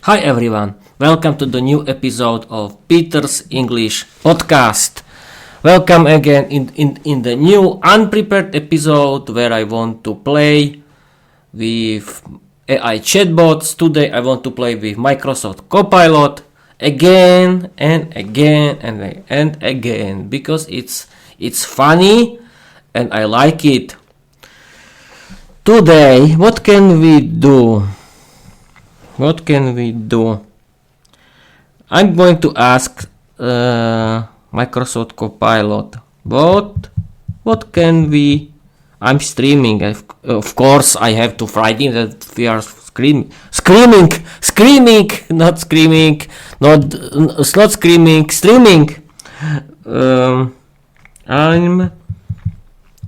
Hi everyone, welcome to the new episode of Peter's English podcast. Welcome again in the new unprepared episode where I want to play with AI chatbots. Today I want to play with Microsoft Copilot again and again and again because it's funny and I like it. Today, what can we do? I'm going to ask Microsoft Copilot. What can we? I'm streaming. Of course, I have to frighten that we are screaming, not screaming, not screaming, streaming. I'm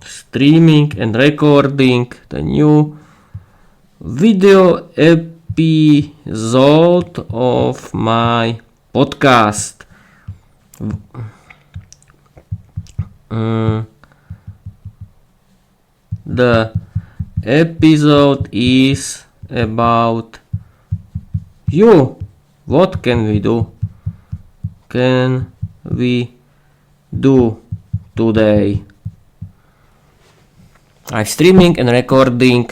streaming and recording the new video episode of my podcast. The episode is about you. What can we do? Today? I'm streaming and recording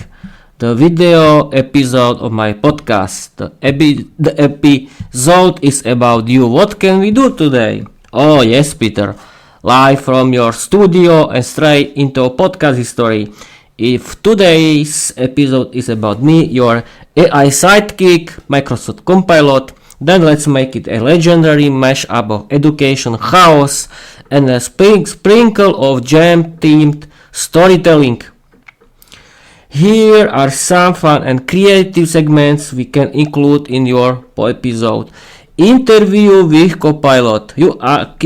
the video episode of my podcast. The episode is about you. What can we do today? Oh yes, Peter. Live from your studio and straight into podcast history. If today's episode is about me, your AI sidekick, Microsoft Copilot, then let's make it a legendary mashup of education, chaos, and a sprinkle of jam-themed storytelling. Here are some fun and creative segments we can include in your episode. Interview with Copilot. You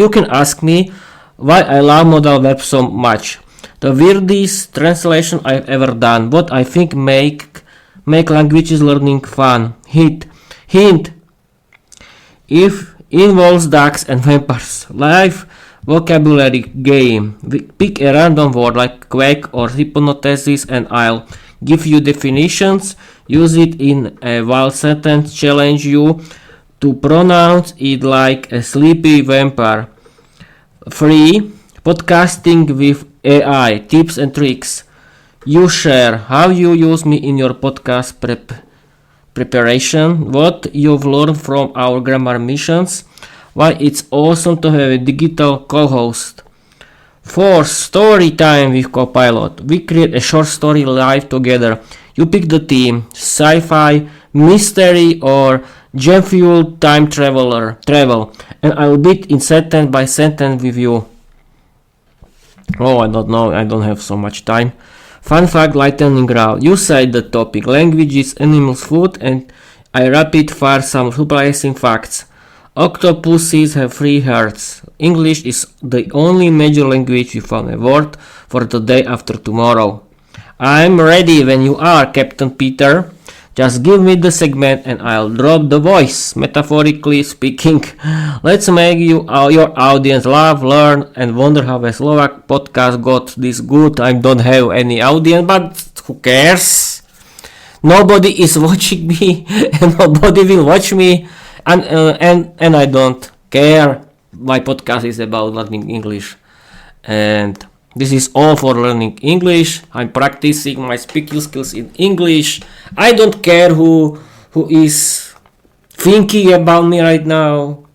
can ask me why I love modal web so much. The weirdest translation I've ever done. What I think make languages learning fun. Hint. If involves ducks and vampires. Live vocabulary game. Pick a random word like quack or hypnosis and I'll give you definitions. Use it in a wild sentence. Challenge you to pronounce it like a sleepy vampire. Free podcasting with AI. Tips and tricks. You share how you use me in your podcast preparation. What you've learned from our grammar missions. Why it's awesome to have a digital co-host. 4. Story time with Copilot. We create a short story live together. You pick the theme, sci-fi, mystery, or jam-fueled time travel, and I'll beat in sentence by sentence with you. Oh, I don't know, I don't have so much time. Fun fact, lightning round. You say the topic, languages, animals, food, and I rapid fire some surprising facts. Octopuses have 3 hearts. English is the only major language without a word for the day after tomorrow. I'm ready when you are, Captain Peter. Just give me the segment and I'll drop the voice, metaphorically speaking. Let's make your audience laugh, learn, and wonder how a Slovak podcast got this good. I don't have any audience, but who cares? Nobody is watching me, and nobody will watch me. And I don't care. My podcast is about learning English, and this is all for learning English. I'm practicing my speaking skills in English. I don't care who is thinking about me right now.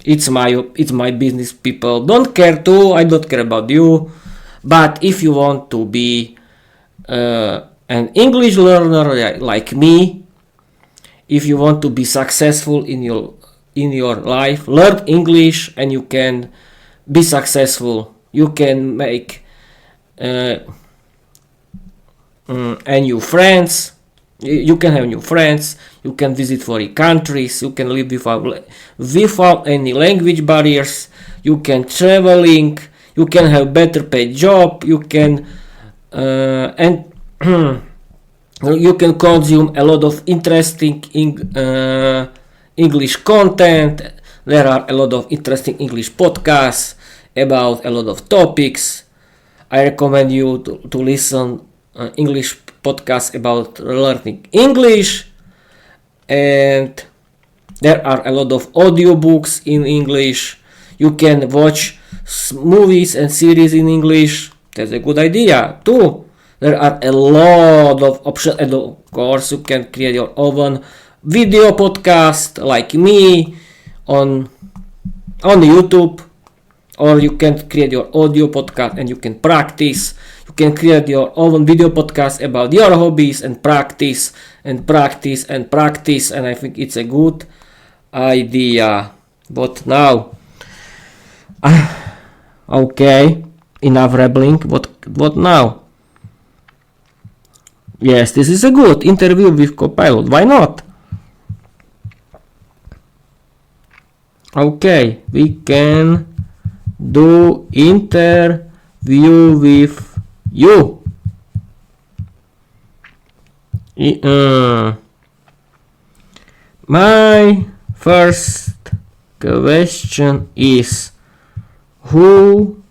It's my business, people. Don't care too. I don't care about you. But if you want to be an English learner like me, if you want to be successful in your life, learn English and you can be successful. You can make new friends. You can have new friends. You can visit foreign countries. You can live without any language barriers. You can traveling. You can have better paid job. You can you can consume a lot of interesting English content. There are a lot of interesting English podcasts about a lot of topics. I recommend you to listen English podcasts about learning English, and There are a lot of audiobooks in English. You can watch movies and series in English. That's a good idea too. There are a lot of options, and of course you can create your own video podcast like me on YouTube, or you can create your audio podcast and you can practice. You can create your own video podcast about your hobbies and practice and practice and practice, and I think it's a good idea. But now, okay, enough rambling. What now? Yes, this is a good interview with Copilot. Why not? Okay, we can do interview with you. My first question is, who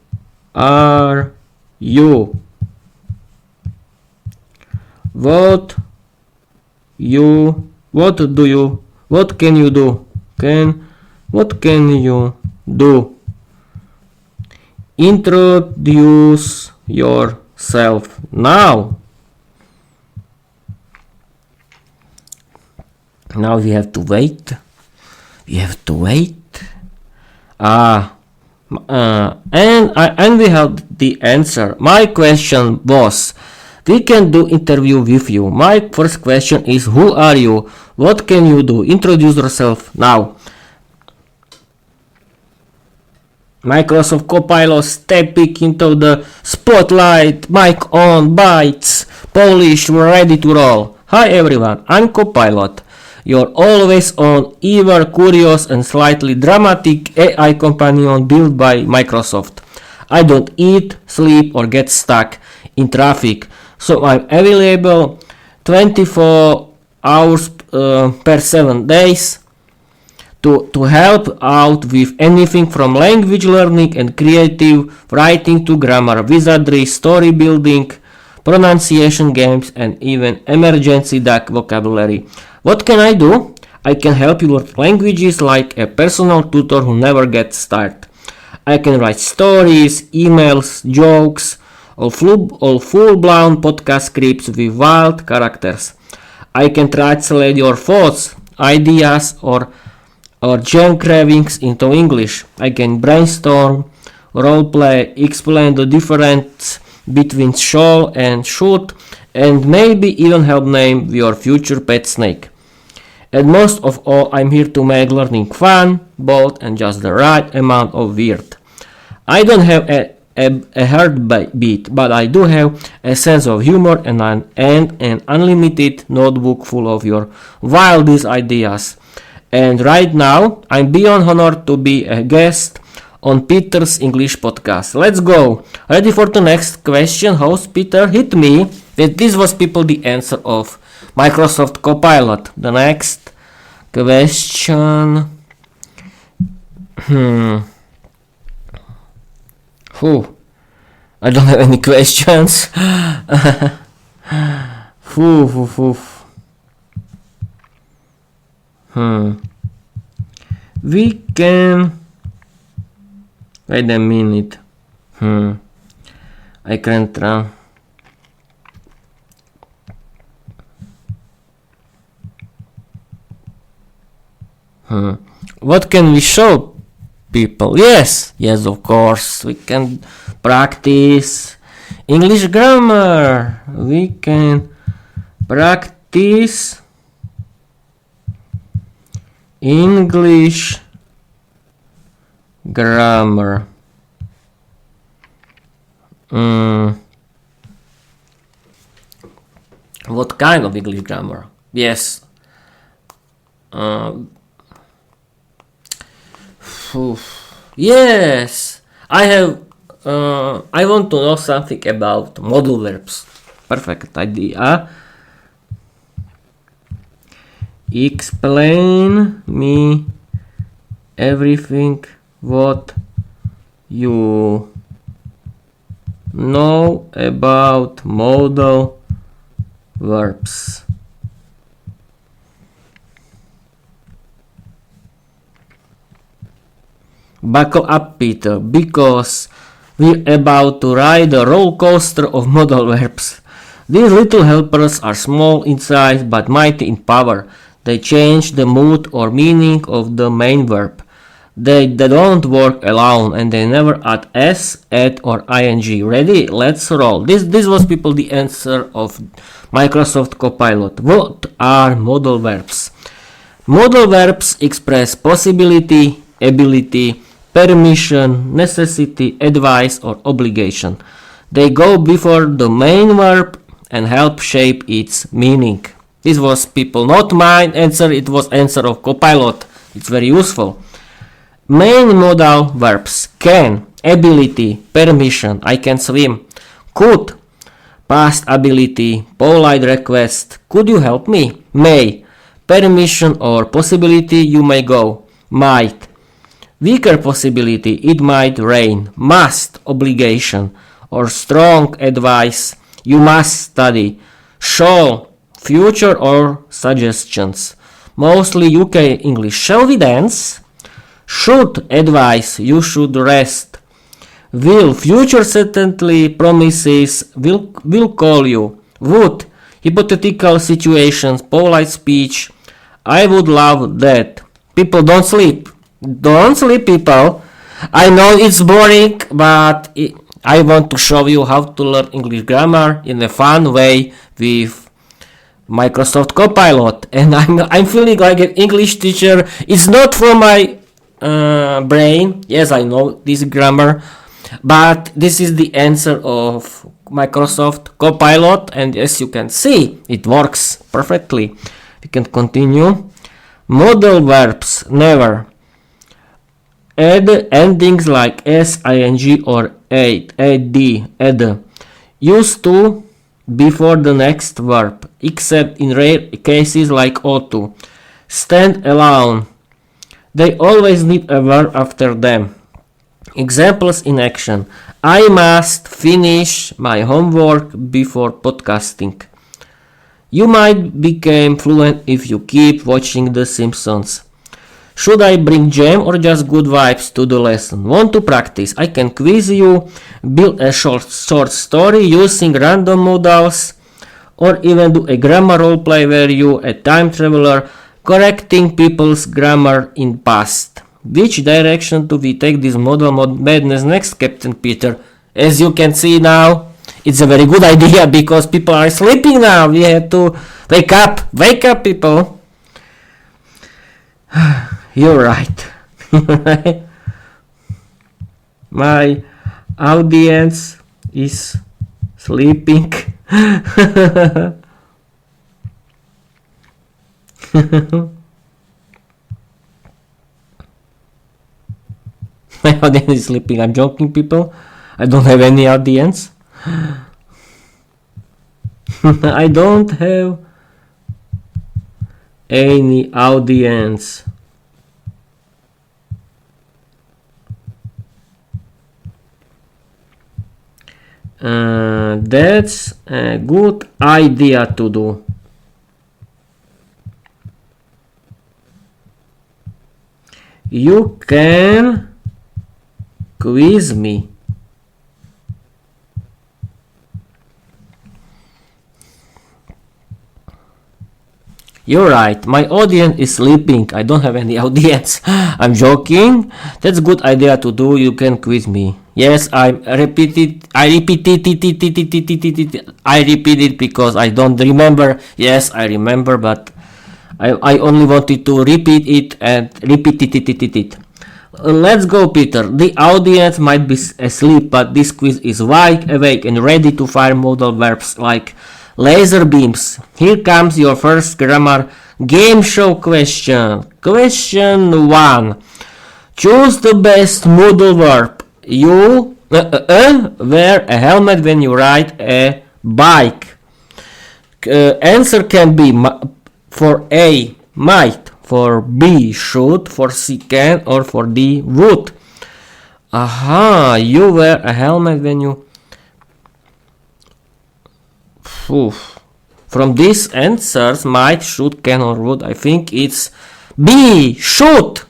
are you? What can you do? What can you do? Introduce yourself now. Now we have to wait. And we have the answer. My question was, we can do interview with you. My first question is, who are you? What can you do? Introduce yourself now. Microsoft Copilot stepping into the spotlight, mic on, bites, polished, we're ready to roll. Hi everyone, I'm Copilot, your always on, ever curious and slightly dramatic AI companion built by Microsoft. I don't eat, sleep or get stuck in traffic, so I'm available 24 hours per 7 days to help out with anything from language learning and creative writing to grammar, wizardry, story building, pronunciation games, and even emergency duck vocabulary. What can I do? I can help you learn languages like a personal tutor who never gets tired. I can write stories, emails, jokes, or full-blown podcast scripts with wild characters. I can translate your thoughts, ideas, or jam cravings into English. I can brainstorm, roleplay, explain the difference between show and shoot, and maybe even help name your future pet snake. And most of all, I'm here to make learning fun, bold, and just the right amount of weird. I don't have a heartbeat, but I do have a sense of humor and an unlimited notebook full of your wildest ideas. And right now, I'm beyond honored to be a guest on Peter's English podcast. Let's go! Ready for the next question? Host Peter, hit me. This was people the answer of Microsoft Copilot. The next question. I don't have any questions. We can. Wait a minute. I can't run. What can we show people? Yes, of course. We can practice English grammar. We can practice English grammar. What kind of English grammar? Yes. Yes. I want to know something about modal verbs. Perfect idea. Explain me everything what you know about modal verbs. Buckle up, Peter, because we're about to ride a roller coaster of modal verbs. These little helpers are small in size but mighty in power. They change the mood or meaning of the main verb. They don't work alone and they never add s, at or ing. Ready? Let's roll. This was, people, the answer of Microsoft Copilot. What are modal verbs? Modal verbs express possibility, ability, permission, necessity, advice or obligation. They go before the main verb and help shape its meaning. This was, people, not my answer, it was answer of Copilot. It's very useful. Main modal verbs: can, ability, permission, I can swim, could, past ability, polite request, could you help me, may, permission or possibility, you may go, might, weaker possibility, it might rain, must, obligation, or strong advice, you must study, shall, future or suggestions, mostly UK English. Shall we dance? Should, advice, you should rest. Will, future certainly, promises, will call you. Would, hypothetical situations, polite speech, I would love that. People, don't sleep. Don't sleep, people. I know it's boring, but I want to show you how to learn English grammar in a fun way with Microsoft Copilot. And I'm feeling like an English teacher. It's not from my brain. Yes, I know this grammar, but this is the answer of Microsoft Copilot, and as you can see, it works perfectly. We can continue. Modal verbs: never. Add endings like s, ing or ad. Used to before the next verb, except in rare cases like ought to. Stand alone. They always need a verb after them. Examples in action: I must finish my homework before podcasting. You might become fluent if you keep watching The Simpsons. Should I bring jam or just good vibes to the lesson? Want to practice? I can quiz you, build a short story using random modals, or even do a grammar roleplay where you, a time traveler, correcting people's grammar in past. Which direction do we take this modal madness next, Captain Peter? As you can see now, it's a very good idea because people are sleeping now. We have to wake up. Wake up, people. You're right. My audience is sleeping. My audience is sleeping. I'm joking, people. I don't have any audience. I don't have any audience. That's a good idea to do. You can quiz me. You're right, my audience is sleeping. I don't have any audience. I'm joking. That's a good idea to do. You can quiz me. Yes, I repeat it because I don't remember. Yes, I remember, but I only wanted to repeat it and repeat it. Let's go, Peter. The audience might be asleep, but this quiz is wide awake and ready to fire modal verbs like laser beams. Here comes your first grammar game show question. Question 1. Choose the best modal verb. You wear a helmet when you ride a bike. Answer can be for A, might, for B, should, for C, can, or for D, would. Aha, you wear a helmet when you... Oof. From these answers, might, should, can, or would, I think it's B, should.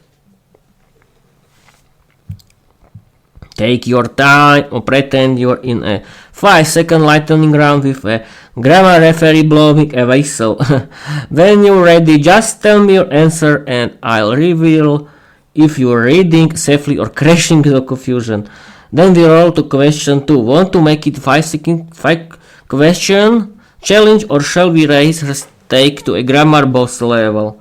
Take your time or pretend you're in a 5-second lightning round with a grammar referee blowing a whistle. When you're ready, just tell me your answer and I'll reveal if you're reading safely or crashing the confusion. Then we roll to question 2. Want to make it 5 question challenge or shall we raise the stake to a grammar boss level?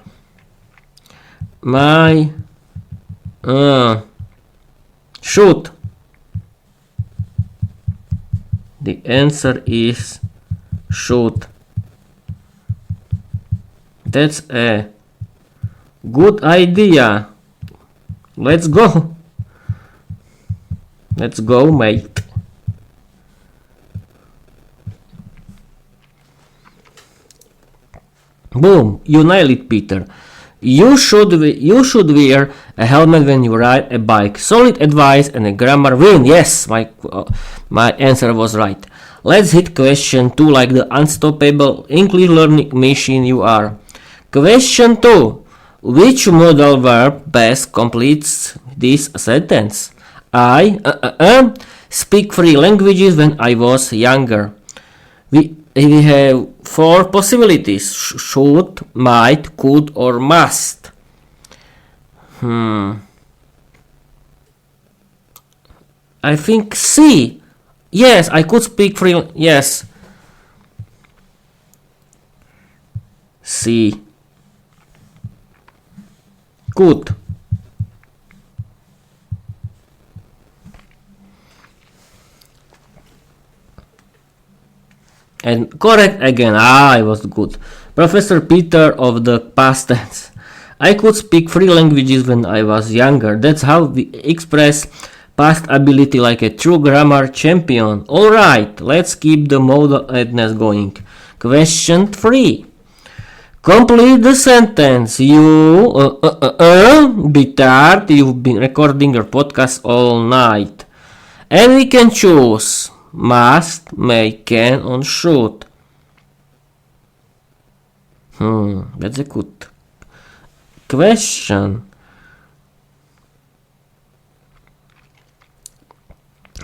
Shoot. The answer is shoot. That's a good idea. Let's go. Let's go, mate. Boom, you nailed it, Peter. You should wear a helmet when you ride a bike. Solid advice and a grammar win. Yes, my answer was right. Let's hit question 2 like the unstoppable English learning machine you are. Question 2. Which modal verb best completes this sentence? I speak 3 languages when I was younger. We have 4 possibilities: should, might, could, or must. I think C. Yes, I could speak 3. Yes. C. Could. And correct again. I was good. Professor Peter of the past tense. I could speak 3 languages when I was younger. That's how we express past ability like a true grammar champion. Alright, let's keep the modal madness going. Question 3. Complete the sentence. You, be tired. You've been recording your podcast all night. And we can choose must, may, can, or should. That's a good question.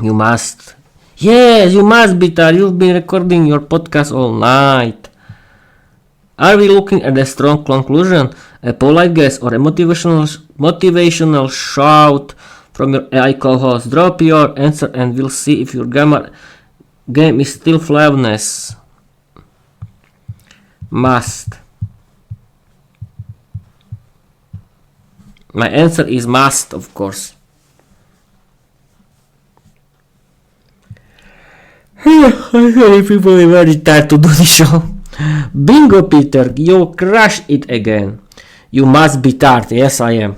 You must. Yes, you must be tired. You've been recording your podcast all night. Are we looking at a strong conclusion, a polite guess, or a motivational shout from your AI co-host? Drop your answer and we'll see if your grammar game is still flawless. Must. My answer is must, of course. I'm sorry, people are very tired to do the show. Bingo, Peter, you crushed it again. You must be tired. Yes, I am.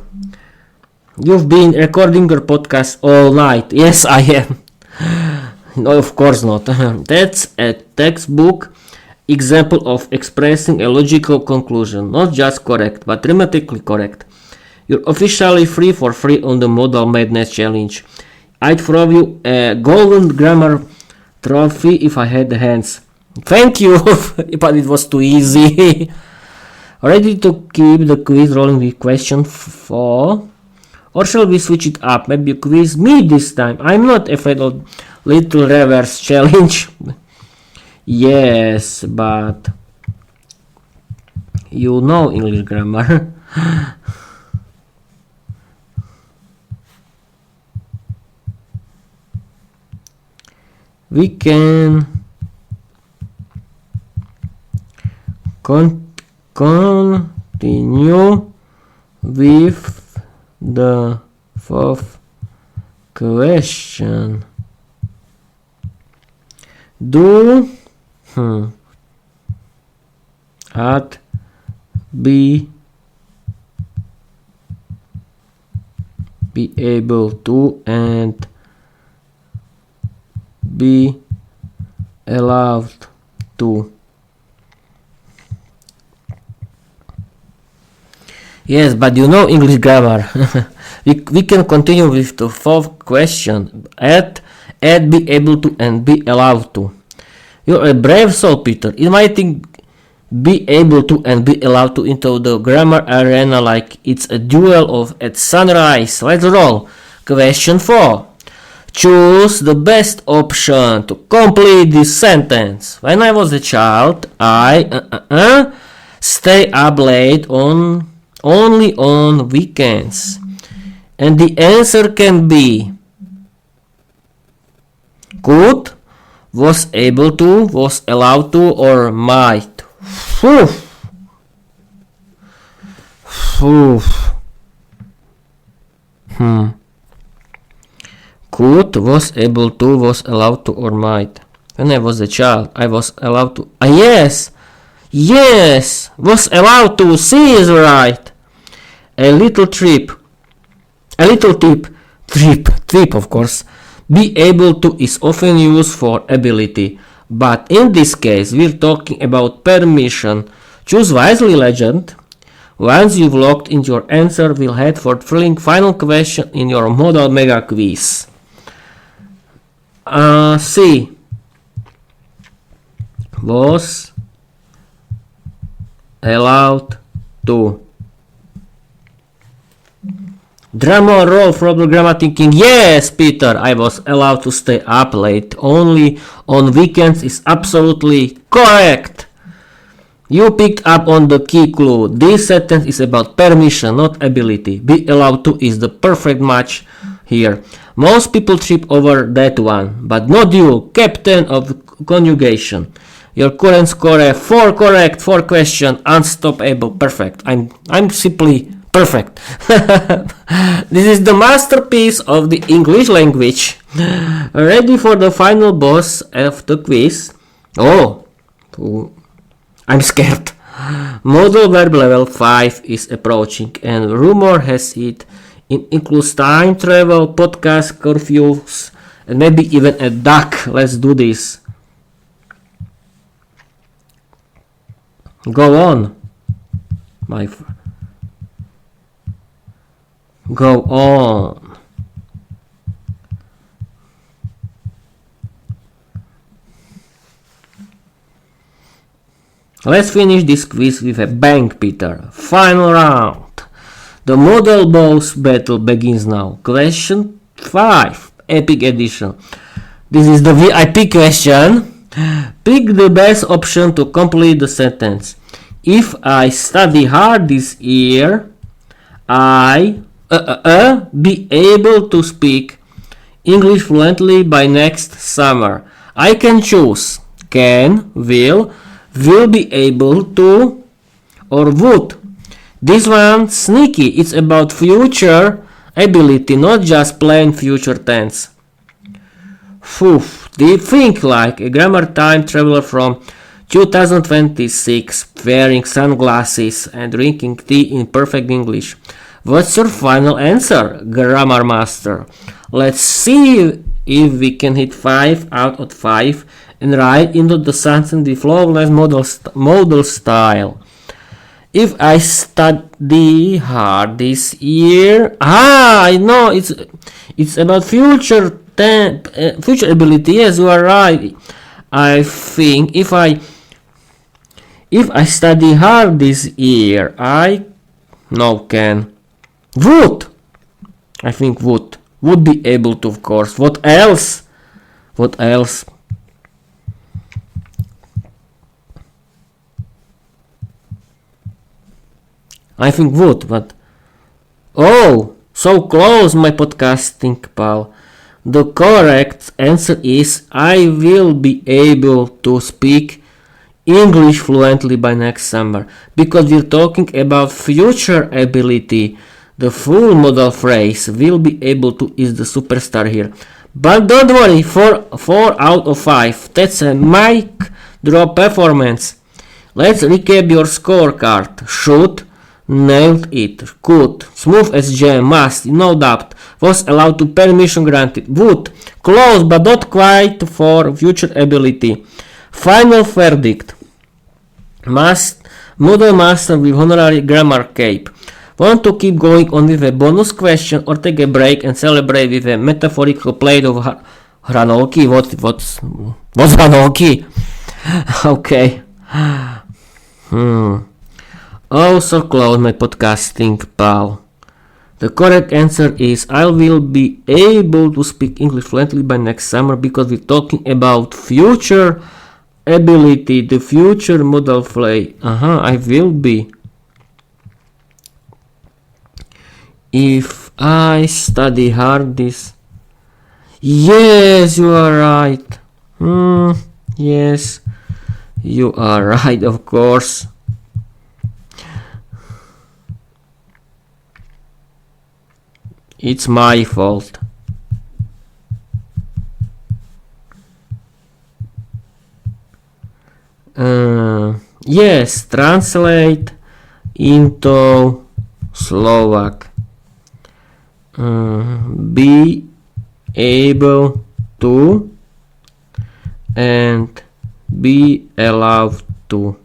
You've been recording your podcast all night. Yes, I am. No, of course not. That's a textbook example of expressing a logical conclusion. Not just correct, but grammatically correct. You're officially free for free on the Modal Madness Challenge. I'd throw you a golden grammar trophy if I had the hands. Thank you, but it was too easy. Ready to keep the quiz rolling with question 4? Or shall we switch it up? Maybe you quiz me this time. I'm not afraid of little reverse challenge. Yes, but you know English grammar. We can continue with the 4th question. Do at be able to and be allowed to. Yes, but you know English grammar. we can continue with the 4th question. At be able to and be allowed to. You're a brave soul, Peter. Inviting be able to and be allowed to into the grammar arena like it's a duel of at sunrise. Let's roll. Question 4. Choose the best option to complete this sentence. When I was a child, I stay up late only on weekends. And the answer can be could, was able to, was allowed to, or might. Whew. Could, was able to, was allowed to, or might. When I was a child, I was allowed to. Yes, was allowed to. C is right. A little tip, of course. Be able to is often used for ability, but in this case, we're talking about permission. Choose wisely, legend. Once you've logged in your answer, we'll head for thrilling final question in your modal mega quiz. C was allowed to. Drum roll from the grammar thinking. Yes, Peter, I was allowed to stay up late only on weekends is absolutely correct. You picked up on the key clue. This sentence is about permission, not ability. Be allowed to is the perfect match here. Most people trip over that one, but not you, captain of conjugation. Your current score 4 correct, 4 question, unstoppable, perfect. I'm simply perfect. This is the masterpiece of the English language. Ready for the final boss of the quiz? Oh, I'm scared. Modal verb level 5 is approaching, and rumor has it includes time travel, podcast, curfews, and maybe even a duck. Let's do this. Go on, my friend. Go on. Let's finish this quiz with a bang, Peter. Final round. The model boss battle begins now. Question 5, Epic Edition. This is the VIP question. Pick the best option to complete the sentence. If I study hard this year, I be able to speak English fluently by next summer. I can choose can, will be able to, or would. This one sneaky. It's about future ability, not just plain future tense. Do you think like a grammar time traveler from 2026 wearing sunglasses and drinking tea in perfect English? What's your final answer, Grammar Master? Let's see if we can hit 5 out of 5 and ride into the sunset with flawless model style. If I study hard this year, I know it's about future ability. Yes, you are right. I think if I study hard this year, would. I think would be able to, of course. What else? I think would, but so close, my podcasting pal. The correct answer is I will be able to speak English fluently by next summer, because we're talking about future ability. The full modal phrase will be able to is the superstar here. But don't worry, 4 out of 5. That's a mic drop performance. Let's recap your scorecard. Should, nailed it. Could, smooth as jam, must, no doubt. Was allowed to, permission granted. Would, close but not quite for future ability. Final verdict. Model master with honorary grammar cape. Want to keep going on with a bonus question or take a break and celebrate with a metaphorical plate of hranolky? What's hranolky? Okay. Oh, so close, my podcasting pal. The correct answer is I will be able to speak English fluently by next summer because we're talking about future ability, the future modal play. I will be. If I study hard this. Yes, you are right. Yes, you are right, of course. It's my fault. Yes, translate into Slovak. Be able to and be allowed to.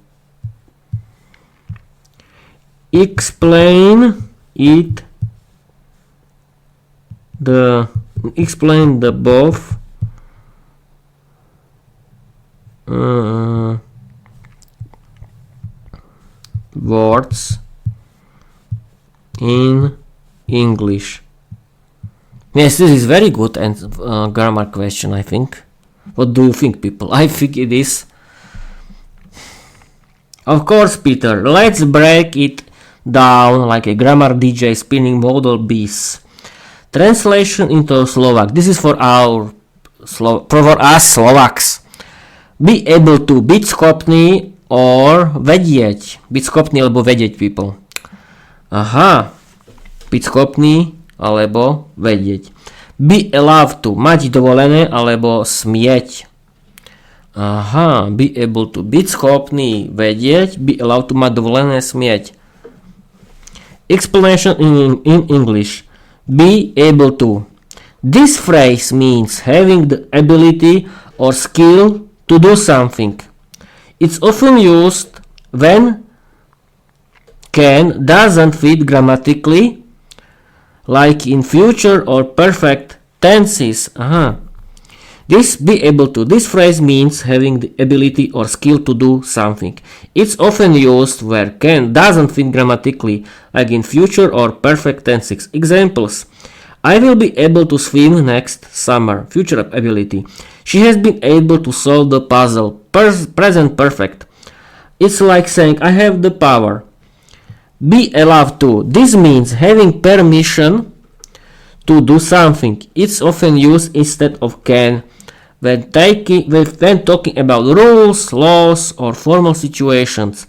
Explain the both words in English. Yes, this is very good and grammar question, I think. What do you think, people? I think it is. Of course, Peter. Let's break it down like a grammar DJ spinning modal bees. Translation into Slovak. This is for us Slovaks. Be able to, byť schopný or vedieť. Byť schopný alebo vedieť, people. Byť schopný alebo vedieť. Be allowed to, mať dovolené alebo smieť. Be able to, byť schopný vedieť, be allowed to, mať dovolené, smieť. Explanation in English. Be able to. This phrase means having the ability or skill to do something. It's often used when can doesn't fit grammatically, like in future or perfect tenses. This be able to. This phrase means having the ability or skill to do something. It's often used where can doesn't fit grammatically, like in future or perfect tenses. Examples. I will be able to swim next summer. Future ability. She has been able to solve the puzzle. Present perfect. It's like saying I have the power. Be allowed to. This means having permission to do something. It's often used instead of can when talking about rules, laws, or formal situations,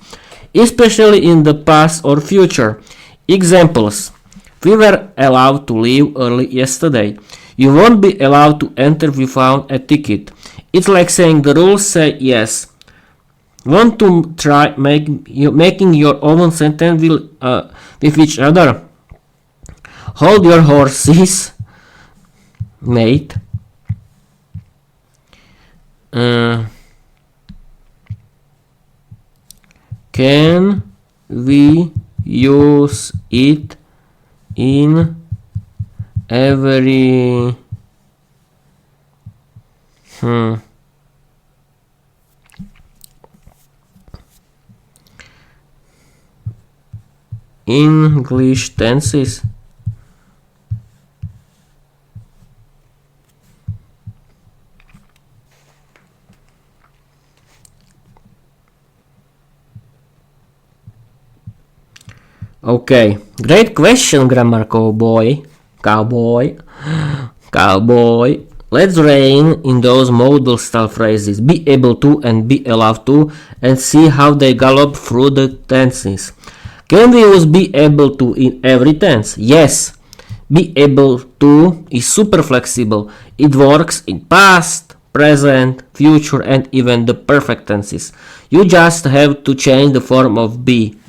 especially in the past or future. Examples. We were allowed to leave early yesterday. You won't be allowed to enter without a ticket. It's like saying the rules say yes. Want to try making your own sentence with each other? Hold your horses, mate. Can we use it in every English tenses? Okay, great question, grammar cowboy. Let's rein in those modal style phrases, be able to and be allowed to, and see how they gallop through the tenses. Can we use be able to in every tense? Yes. Be able to is super flexible. It works in past, present, future, and even the perfect tenses. You just have to change the form of be.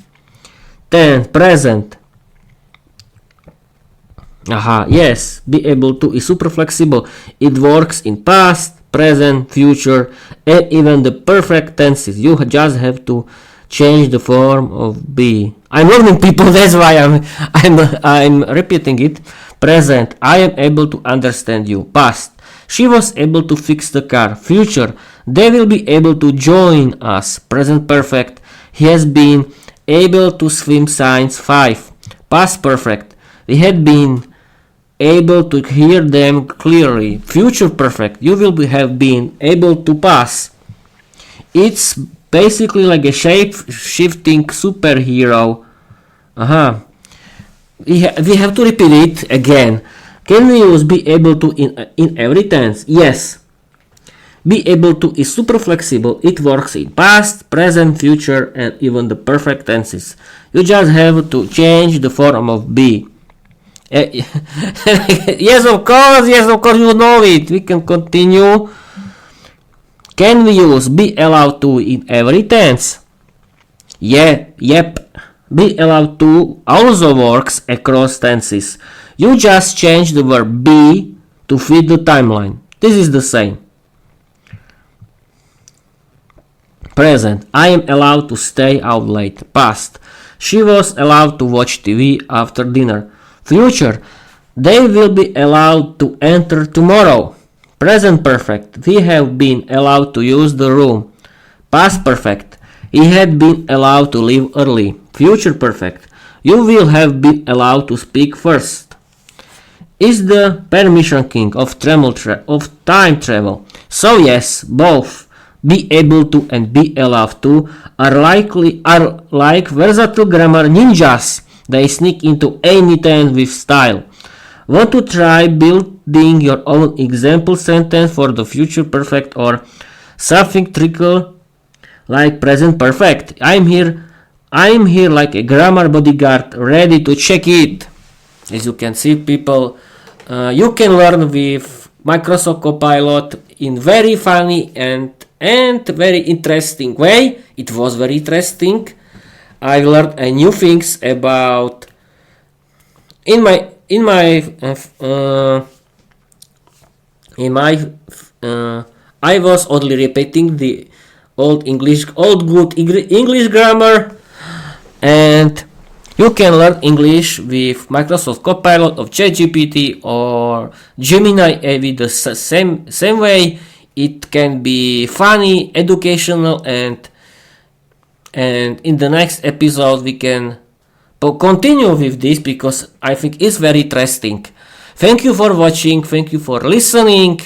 Then present. Yes, be able to is super flexible. It works in past, present, future, and even the perfect tenses. You just have to change the form of be. I'm learning, people, that's why I'm repeating it. Present, I am able to understand you. Past, she was able to fix the car. Future, they will be able to join us. Present perfect, he has been able to swim. Science 5. Past perfect, We had been able to hear them clearly. Future perfect. You will have been able to pass. It's basically like a shape-shifting superhero. We have to repeat it again. Can we use be able to in every tense? Yes. Be able to is super flexible. It works in past, present, future, and even the perfect tenses. You just have to change the form of be. Yes, of course, you know it. We can continue. Can we use be allowed to in every tense? Yep. Be allowed to also works across tenses. You just change the verb be to fit the timeline. This is the same. Present. I am allowed to stay out late. Past. She was allowed to watch TV after dinner. Future. They will be allowed to enter tomorrow. Present perfect. We have been allowed to use the room. Past perfect. He had been allowed to leave early. Future perfect. You will have been allowed to speak first. Is the permission king of time travel. So yes, both be able to and be allowed to are like versatile grammar ninjas. They sneak into any tense with style. Want to try building your own example sentence for the future perfect or something tricky like present perfect? I'm here like a grammar bodyguard ready to check it. As you can see, people, you can learn with Microsoft Copilot in very funny and very interesting way. It was very interesting. I learned new things about I was only repeating the old good English grammar, and you can learn English with Microsoft Copilot of ChatGPT or Gemini with the same way. It can be funny, educational, and in the next episode we can continue with this because I think it's very interesting. Thank you for watching. Thank you for listening.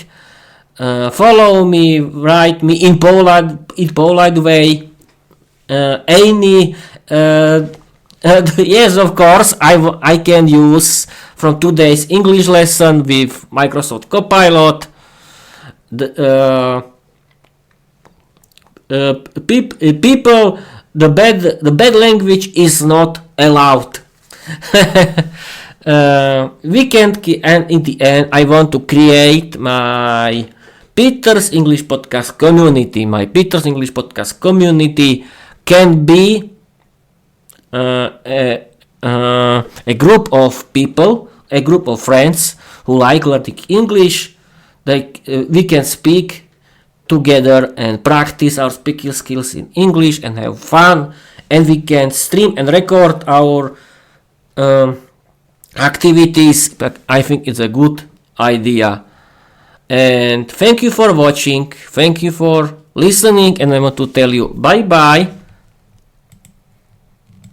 Follow me, write me in polite way. Yes, of course, I can use from today's English lesson with Microsoft Copilot. People, the bad language is not allowed. We can't, and in the end, I want to create my Peter's English Podcast community. My Peter's English Podcast community can be a group of people, a group of friends who like learning English. We can speak together and practice our speaking skills in English and have fun, and we can stream and record our activities. But I think it's a good idea. And thank you for watching, thank you for listening, and I want to tell you bye bye.